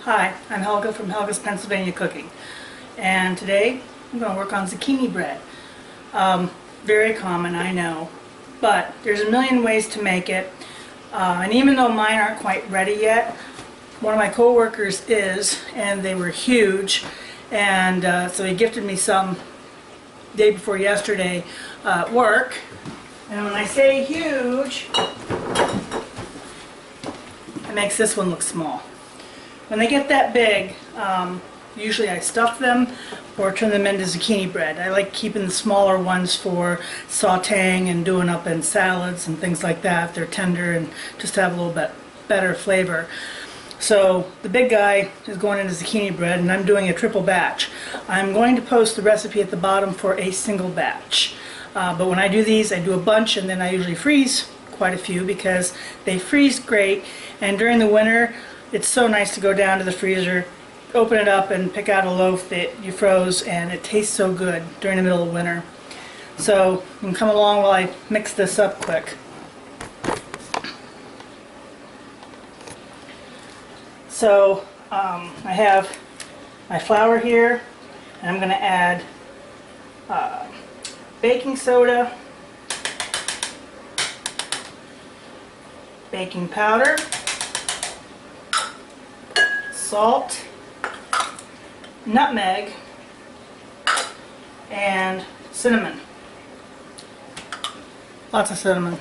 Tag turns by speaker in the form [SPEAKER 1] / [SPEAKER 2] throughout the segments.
[SPEAKER 1] Hi, I'm Helga from Helga's Pennsylvania Cooking, and today I'm going to work on zucchini bread. Very common, I know, but there's a million ways to make it, and even though mine aren't quite ready yet, one of my co-workers is, and they were huge, and so he gifted me some day before yesterday at work. And when I say huge, it makes this one look small. When they get that big, usually I stuff them or turn them into zucchini bread. I like keeping the smaller ones for sauteing and doing up in salads and things like that. They're tender and just have a little bit better flavor. So the big guy is going into zucchini bread, and I'm doing a triple batch. I'm going to post the recipe at the bottom for a single batch. But when I do these, I do a bunch, and then I usually freeze quite a few because they freeze great. And during the winter, it's so nice to go down to the freezer, open it up, and pick out a loaf that you froze, and it tastes so good during the middle of winter. So you can come along while I mix this up quick. So I have my flour here, and I'm going to add baking soda, baking powder, salt, nutmeg, and cinnamon. Lots of cinnamon.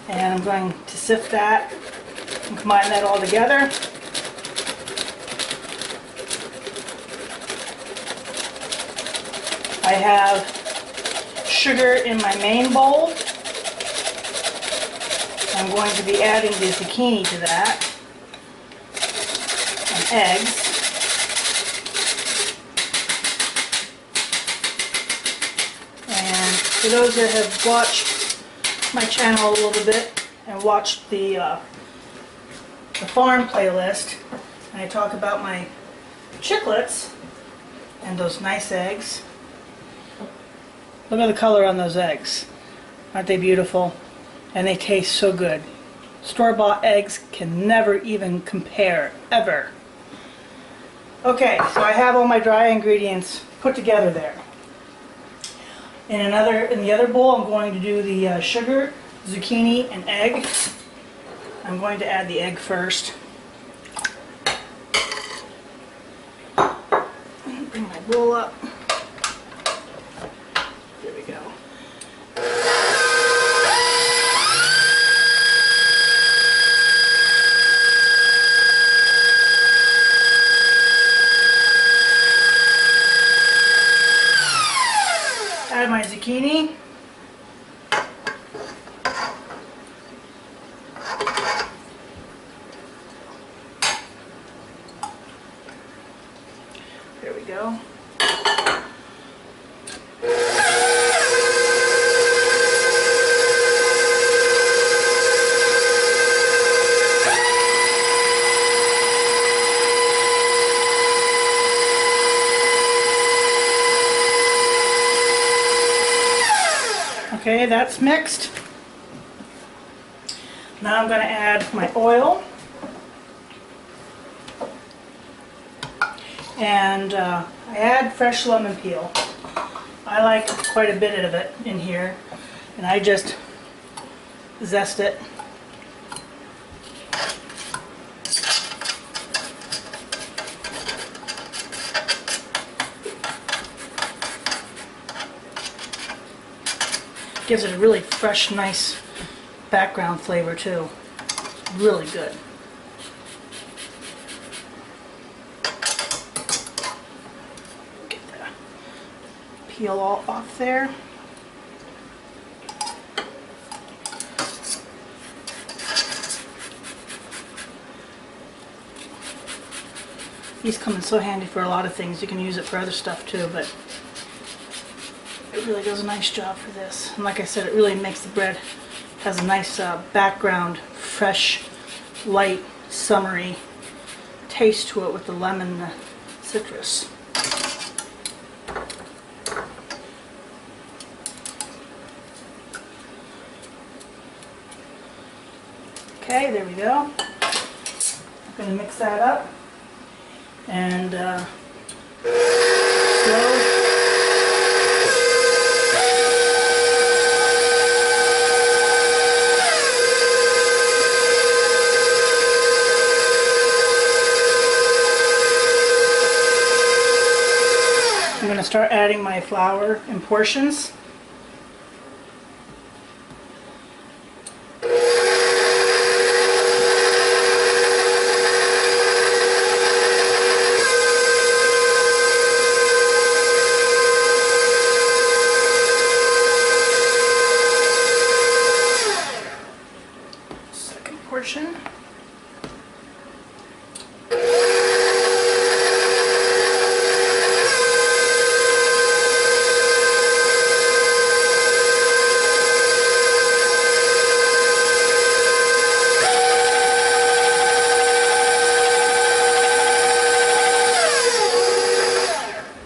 [SPEAKER 1] And I'm going to sift that and combine that all together. I have sugar in my main bowl. I'm going to be adding the zucchini to that. Eggs. And for those that have watched my channel a little bit and watched the farm playlist, and I talk about my chiclets and those nice eggs. Look at the color on those eggs. Aren't they beautiful? And they taste so good. Store-bought eggs can never even compare, ever. Okay, so I have all my dry ingredients put together there. In the other bowl, I'm going to do the sugar, zucchini, and egg. I'm going to add the egg first. Bring my bowl up. There we go. Add my zucchini. There we go. Okay, that's mixed. Now I'm going to add my oil. And I add fresh lemon peel. I like quite a bit of it in here. And I just zest it. Gives it a really fresh, nice background flavor too. Really good. Get the peel all off there. These come in so handy for a lot of things. You can use it for other stuff too, but it really does a nice job for this. And like I said, it really makes the bread, has a nice background, fresh, light, summery taste to it with the lemon citrus. Okay, there we go. going to mix that up and slow. I'm going to start adding my flour in portions. Second portion.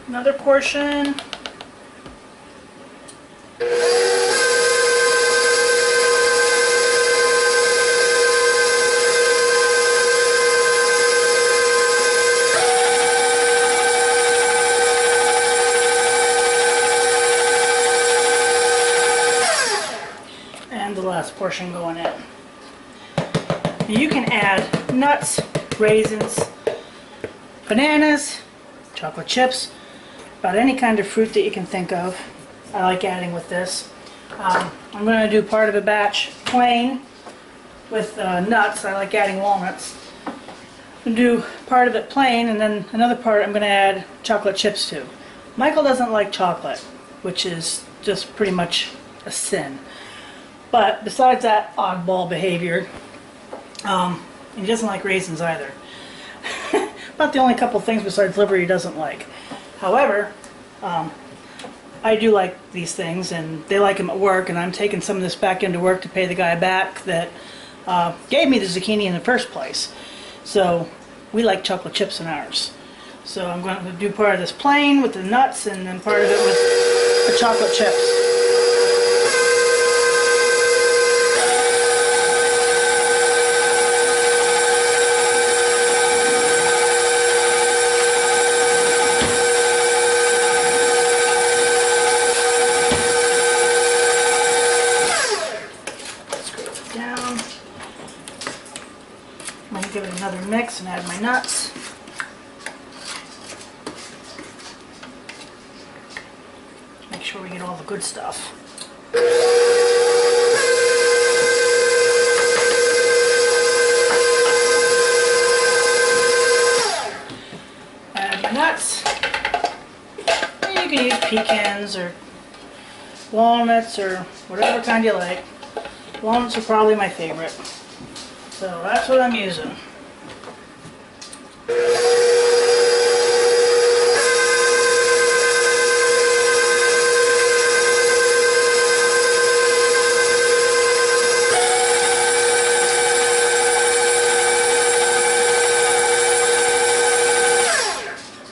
[SPEAKER 1] Another portion. And the last portion going in. You can add nuts, raisins, bananas, chocolate chips, about any kind of fruit that you can think of. I like adding with this. I'm going to do part of a batch plain with nuts. I like adding walnuts. I'm going to do part of it plain, and then another part I'm going to add chocolate chips to. Michael doesn't like chocolate, which is just pretty much a sin. But besides that oddball behavior, he doesn't like raisins either. About the only couple things besides liver he doesn't like. However, I do like these things, and they like them at work, and I'm taking some of this back into work to pay the guy back that gave me the zucchini in the first place. So we like chocolate chips in ours. So I'm going to do part of this plain with the nuts, and then part of it with the chocolate chips. I'm going to give it another mix and add my nuts. Make sure we get all the good stuff. Add my nuts. And you can use pecans or walnuts or whatever kind you like. Walnuts are probably my favorite. So that's what I'm using.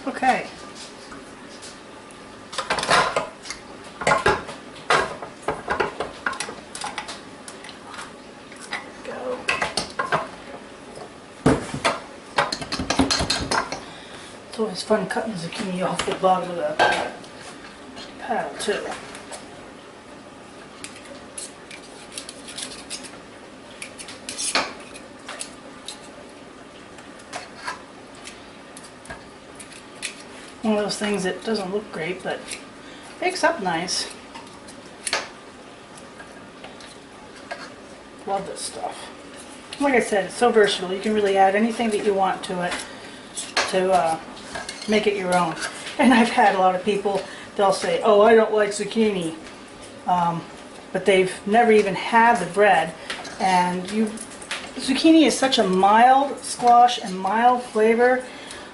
[SPEAKER 1] Okay. It's always fun cutting zucchini off the bottom of the paddle too. One of those things that doesn't look great, but bakes up nice. Love this stuff. Like I said, it's so versatile. You can really add anything that you want to it to make it your own. And I've had a lot of people, they'll say, oh, I don't like zucchini, but they've never even had the bread. And zucchini is such a mild squash and mild flavor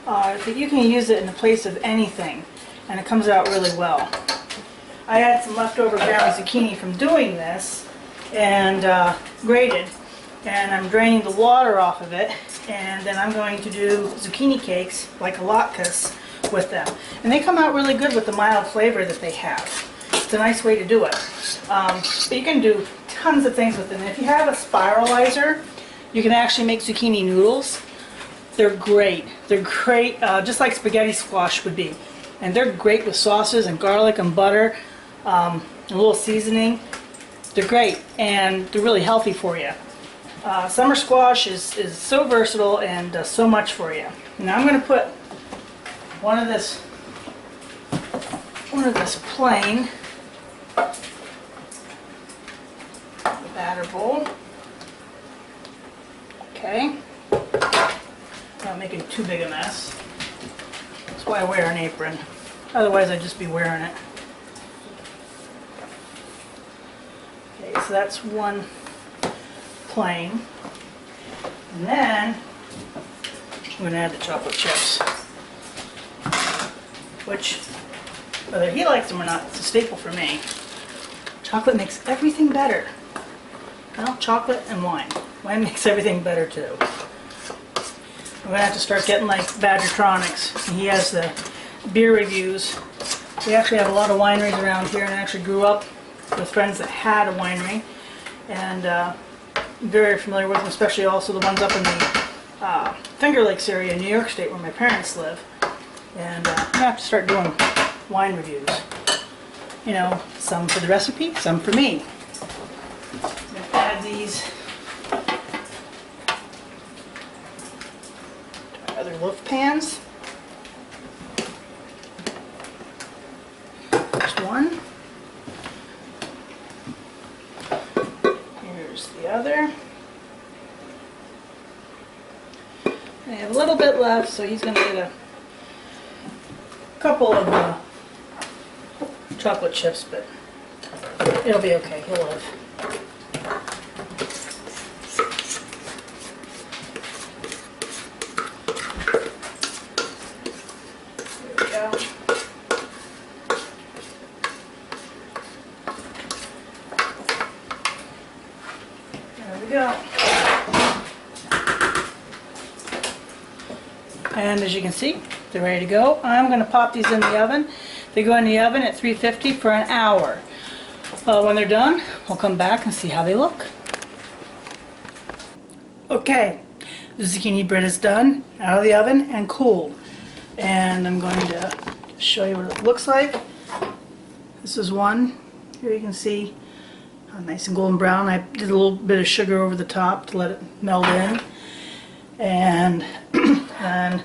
[SPEAKER 1] that you can use it in the place of anything, and it comes out really well. I had some leftover ground zucchini from doing this and grated, and I'm draining the water off of it, and then I'm going to do zucchini cakes like latkes with them. And they come out really good with the mild flavor that they have. It's a nice way to do it. But you can do tons of things with them. If you have a spiralizer, you can actually make zucchini noodles. they're great. They're great, just like spaghetti squash would be. And they're great with sauces and garlic and butter, a little seasoning. They're great, and they're really healthy for you. Summer squash is so versatile and does so much for you. Now I'm going to put one of this plain batter bowl. Okay. Not making too big a mess. That's why I wear an apron. Otherwise I'd just be wearing it. Okay, so that's one plain. And then I'm going to add the chocolate chips. Which, whether he likes them or not, it's a staple for me. Chocolate makes everything better. Well, chocolate and wine. Wine makes everything better too. I'm going to have to start getting like Badgertronics. He has the beer reviews. We actually have a lot of wineries around here, and I actually grew up with friends that had a winery. And I'm very familiar with them, especially also the ones up in the Finger Lakes area in New York State where my parents live. And I'm going to have to start doing wine reviews. You know, some for the recipe, some for me. I'm going to add these to my other loaf pans. There's one. Here's the other. I have a little bit left, so he's going to get a couple of chocolate chips, but it'll be okay. He'll live. There we go. There we go. And as you can see, they're ready to go. I'm going to pop these in the oven. They go in the oven at 350 for an hour. When they're done, we'll come back and see how they look. Okay, the zucchini bread is done, out of the oven and cooled. And I'm going to show you what it looks like. This is one. Here you can see nice and golden brown. I did a little bit of sugar over the top to let it melt in. And then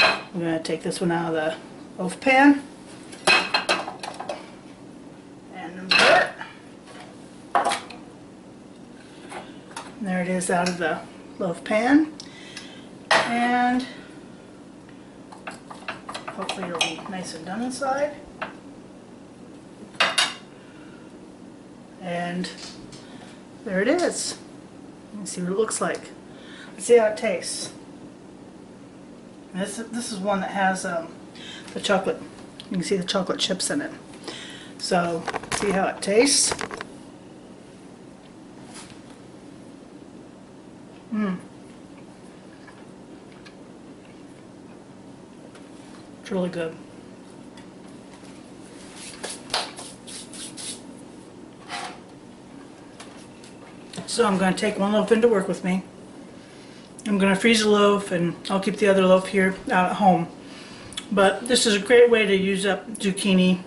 [SPEAKER 1] I'm going to take this one out of the loaf pan and invert. And there it is out of the loaf pan, and hopefully it'll be nice and done inside. And there it is. You can see what it looks like. Let's see how it tastes. This is one that has the chocolate. You can see the chocolate chips in it. So, see how it tastes. It's really good. So I'm going to take one loaf into work with me. I'm going to freeze a loaf, and I'll keep the other loaf here out at home. But this is a great way to use up zucchini.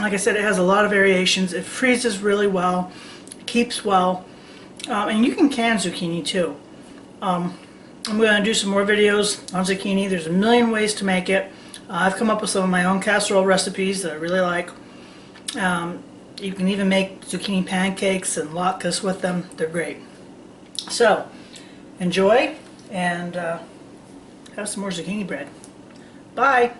[SPEAKER 1] Like I said, it has a lot of variations. It freezes really well, it keeps well, and you can can zucchini too. I'm going to do some more videos on zucchini. There's a million ways to make it. I've come up with some of my own casserole recipes that I really like. You can even make zucchini pancakes and latkes with them. They're great. So, enjoy and have some more zucchini bread. Bye!